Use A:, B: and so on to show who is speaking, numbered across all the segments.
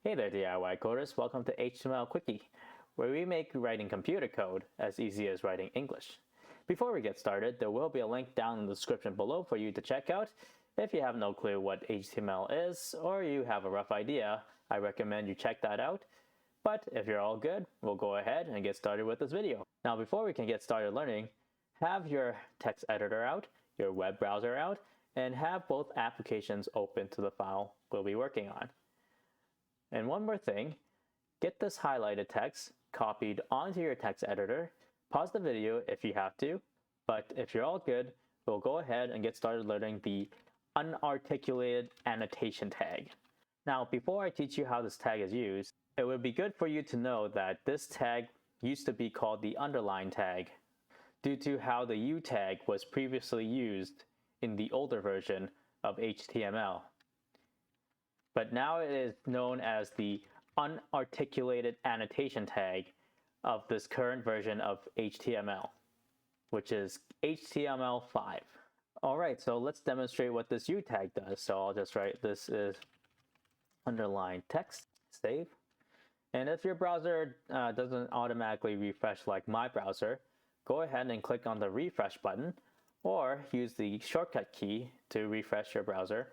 A: Hey there DIY coders, welcome to HTML Quickie, where we make writing computer code as easy as writing English. Before we get started, there will be a link down in the description below for you to check out. If you have no clue what HTML is, or you have a rough idea, I recommend you check that out. But if you're all good, we'll go ahead and get started with this video. Now before we can get started learning, have your text editor out, your web browser out, and have both applications open to the file we'll be working on. And one more thing, get this highlighted text copied onto your text editor. Pause the video if you have to, but if you're all good, we'll go ahead and get started learning the Unarticulated Annotation Tag. Now, before I teach you how this tag is used, it would be good for you to know that this tag used to be called the underline tag due to how the U tag was previously used in the older version of HTML. But now it is known as the Unarticulated Annotation Tag of this current version of HTML, which is HTML5. Alright, so let's demonstrate what this U tag does. So I'll just write this is underline text, save. And if your browser doesn't automatically refresh like my browser, go ahead and click on the refresh button or use the shortcut key to refresh your browser.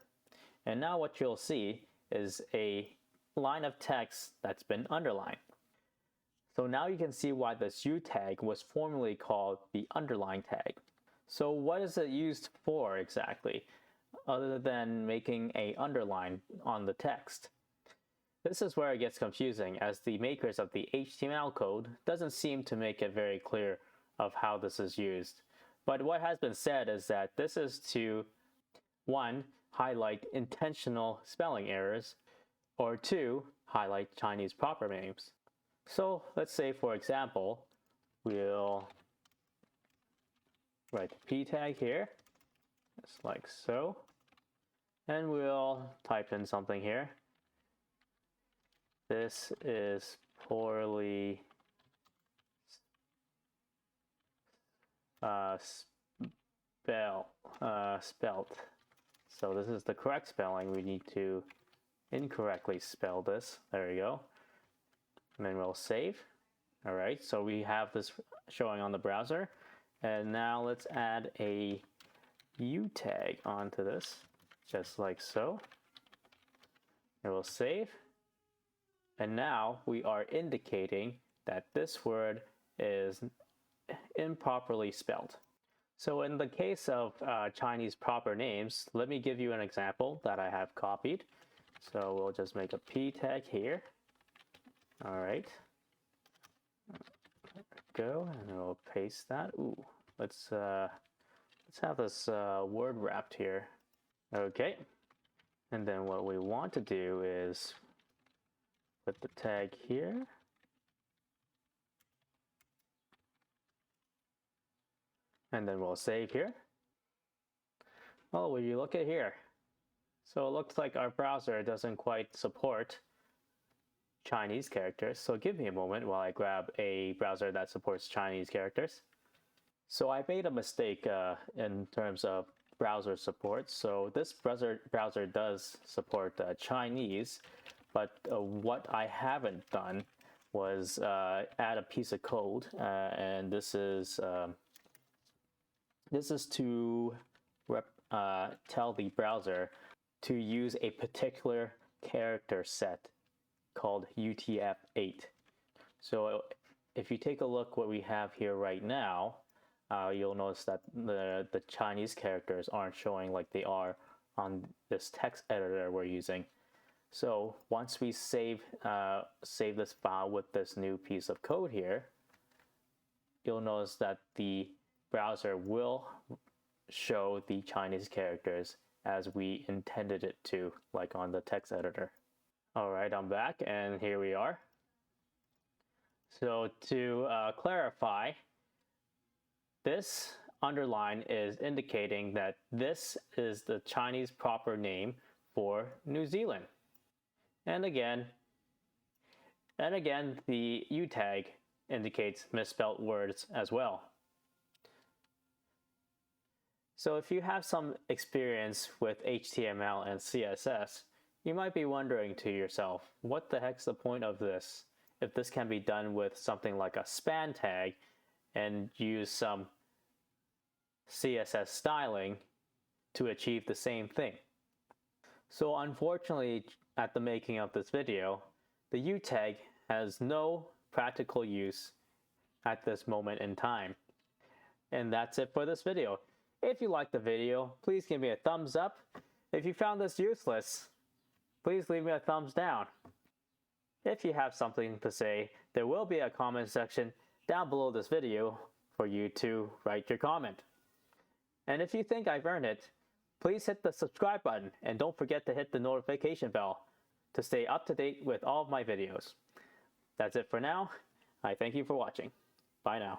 A: And now what you'll see is a line of text that's been underlined. So now you can see why this U tag was formerly called the underline tag. So what is it used for exactly, other than making an underline on the text? This is where it gets confusing, as the makers of the HTML code doesn't seem to make it very clear of how this is used. But what has been said is that this is to, 1, highlight intentional spelling errors, or 2, highlight Chinese proper names. So let's say, for example, we'll write the P tag here, just like so, and we'll type in something here. This is poorly spelled. So this is the correct spelling. We need to incorrectly spell this. There we go. And then we'll save. All right, so we have this showing on the browser. And now let's add a U tag onto this, just like so. And we'll save. And now we are indicating that this word is improperly spelled. So in the case of Chinese proper names, let me give you an example that I have copied. So we'll just make a P tag here. All right. There we go, and we'll paste that. Ooh, let's have this word wrapped here. Okay. And then what we want to do is put the tag here. And then we'll save here. Oh, will you look at here? So it looks like our browser doesn't quite support Chinese characters. So give me a moment while I grab a browser that supports Chinese characters. So I made a mistake in terms of browser support. So this browser does support Chinese, but what I haven't done was add a piece of code, and this is to tell the browser to use a particular character set called UTF-8. So if you take a look what we have here right now, you'll notice that the Chinese characters aren't showing like they are on this text editor we're using. So once we save this file with this new piece of code here, you'll notice that the browser will show the Chinese characters as we intended it to, like on the text editor. All right, I'm back, and here we are. So to clarify, this underline is indicating that this is the Chinese proper name for New Zealand. And again, the U tag indicates misspelled words as well. So if you have some experience with HTML and CSS, You might be wondering to yourself, what the heck's the point of this if this can be done with something like a span tag and use some CSS styling to achieve the same thing? So unfortunately, at the making of this video, the U tag has no practical use at this moment in time. And that's it for this video. If you liked the video, please give me a thumbs up. If you found this useless, please leave me a thumbs down. If you have something to say, there will be a comment section down below this video for you to write your comment. And if you think I've earned it, please hit the subscribe button and don't forget to hit the notification bell to stay up to date with all of my videos. That's it for now. I thank you for watching. Bye now.